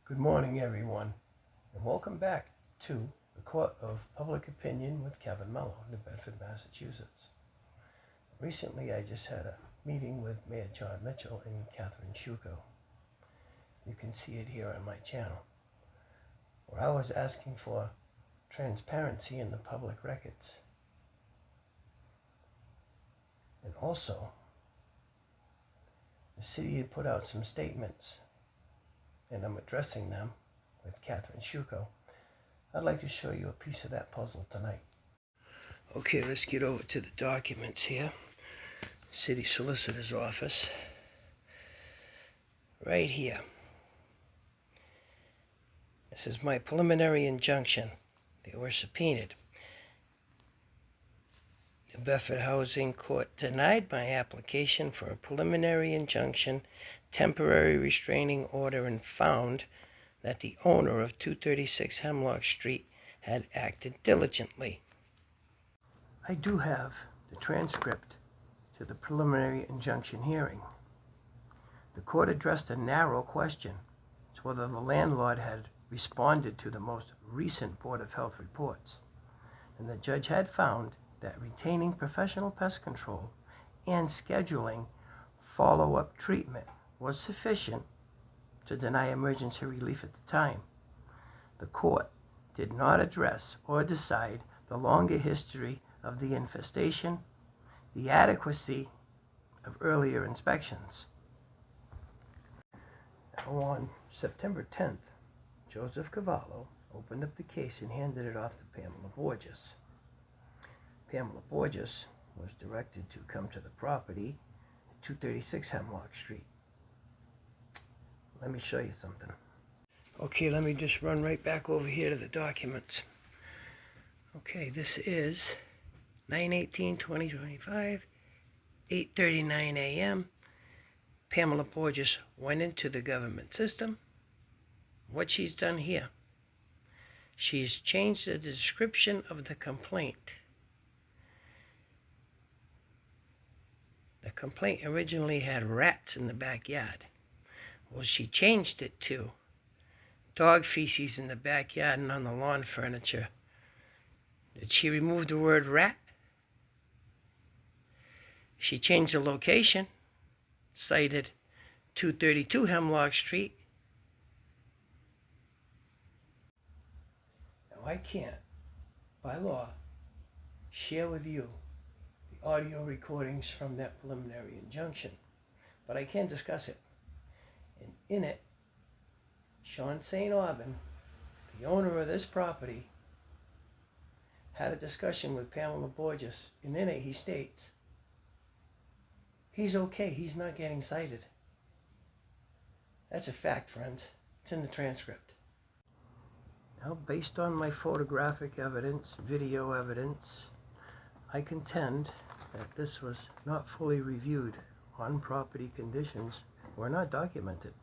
Good morning, everyone, and welcome back to the Court of Public Opinion with Kevin Mello, New Bedford, Massachusetts. Recently, I just had a meeting with Mayor John Mitchell and Catherine Shuko. You can see it here on my channel, where I was asking for transparency in the public records. And also, the city had put out some statements, and I'm addressing them with Catherine Shuko. I'd like to show you a piece of that puzzle tonight. Okay, let's get over to the documents here. City Solicitor's Office. Right here. This is my preliminary injunction. They were subpoenaed. New Bedford Housing Court denied my application for a preliminary injunction, temporary restraining order, and found that the owner of 236 Hemlock Street had acted diligently. I do have the transcript to the preliminary injunction hearing. The court addressed a narrow question. It's whether the landlord had responded to the most recent Board of Health reports. And the judge had found that retaining professional pest control and scheduling follow-up treatment was sufficient to deny emergency relief at the time. The court did not address or decide the longer history of the infestation, the adequacy of earlier inspections. Now on September 10th, Joseph Cavallo opened up the case and handed it off to Pamela Borges. Pamela Borges was directed to come to the property at 236 Hemlock Street. Let me show you something. Okay, let me just run right back over here to the documents. Okay, this is 9/18/2025, 8:39 a.m. Pamela Borges went into the government system. What she's done here, she's changed the description of the complaint. The complaint originally had rats in the backyard. Well, she changed it to dog feces in the backyard and on the lawn furniture. Did she remove the word rat? She changed the location, cited 232 Hemlock Street. Now, I can't, by law, share with you the audio recordings from that preliminary injunction, but I can discuss it. And in it, Sean St. Aubin, the owner of this property, had a discussion with Pamela Borges, and in it he states, he's okay, he's not getting cited. That's a fact, friends. It's in the transcript. Now, based on my photographic evidence, video evidence, I contend that this was not fully reviewed. On-property conditions were not documented.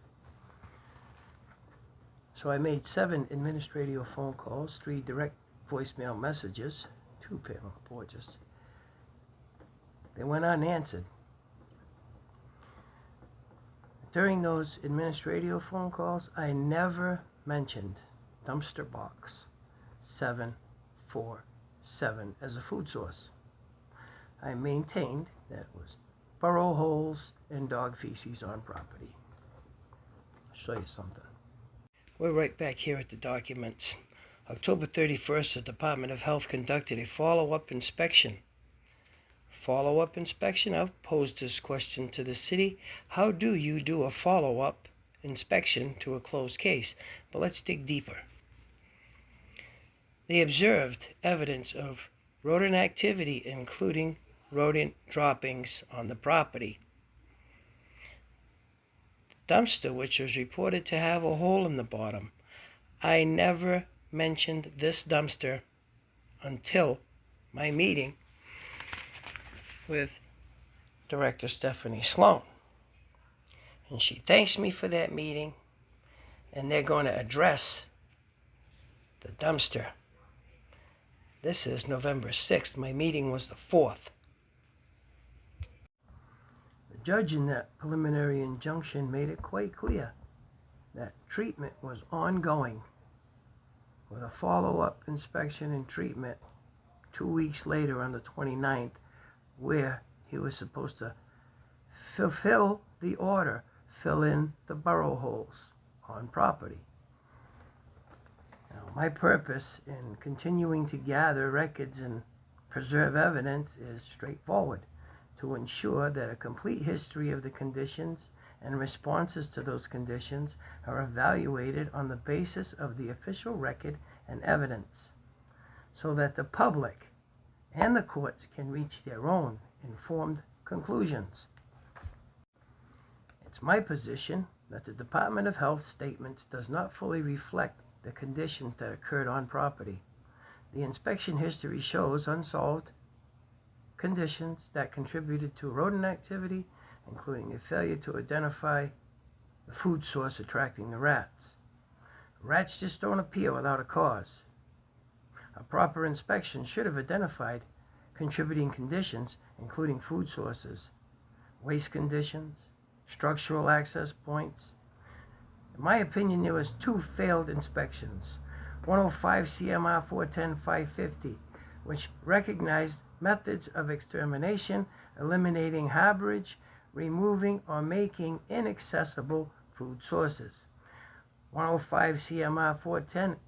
So I made 7 administrative phone calls, 3 direct voicemail messages to Pamela Borges. They went unanswered. During those administrative phone calls, I never mentioned dumpster box 747 as a food source. I maintained that it was burrow holes and dog feces on property. I'll show you something. We're right back here at the documents. October 31st, the Department of Health conducted a follow-up inspection. Follow-up inspection? I've posed this question to the city. How do you do a follow-up inspection to a closed case? But let's dig deeper. They observed evidence of rodent activity, including rodent droppings on the property. The dumpster, which was reported to have a hole in the bottom, I never mentioned this dumpster until my meeting with Director Stephanie Sloan. And she thanks me for that meeting, and they're going to address the dumpster. This is November 6th. My meeting was the 4th. The judge in that preliminary injunction made it quite clear that treatment was ongoing with a follow-up inspection and treatment 2 weeks later on the 29th, where he was supposed to fulfill the order, fill in the burrow holes on property. Now, my purpose in continuing to gather records and preserve evidence is straightforward: to ensure that a complete history of the conditions and responses to those conditions are evaluated on the basis of the official record and evidence, so that the public and the courts can reach their own informed conclusions. It's my position that the Department of Health statements does not fully reflect the conditions that occurred on property. The inspection history shows unsolved conditions that contributed to rodent activity, including a failure to identify the food source attracting the rats. Rats just don't appear without a cause. A proper inspection should have identified contributing conditions, including food sources, waste conditions, structural access points. In my opinion, there was 2 failed inspections: 105 CMR 410-550, which recognized methods of extermination, eliminating harborage, removing or making inaccessible food sources. 105 CMR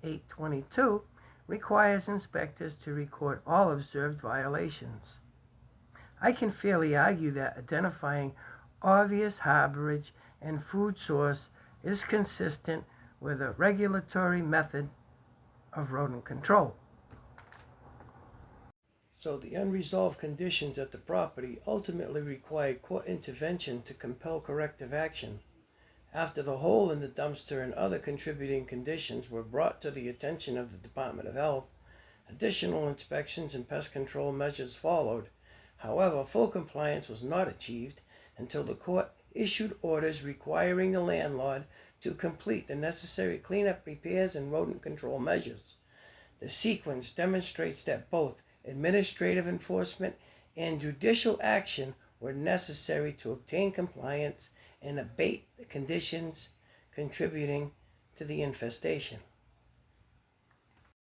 410-822 requires inspectors to record all observed violations. I can fairly argue that identifying obvious harborage and food source is consistent with a regulatory method of rodent control. So the unresolved conditions at the property ultimately required court intervention to compel corrective action. After the hole in the dumpster and other contributing conditions were brought to the attention of the Department of Health, additional inspections and pest control measures followed. However, full compliance was not achieved until the court issued orders requiring the landlord to complete the necessary cleanup, repairs, and rodent control measures. The sequence demonstrates that both administrative enforcement and judicial action were necessary to obtain compliance and abate the conditions contributing to the infestation.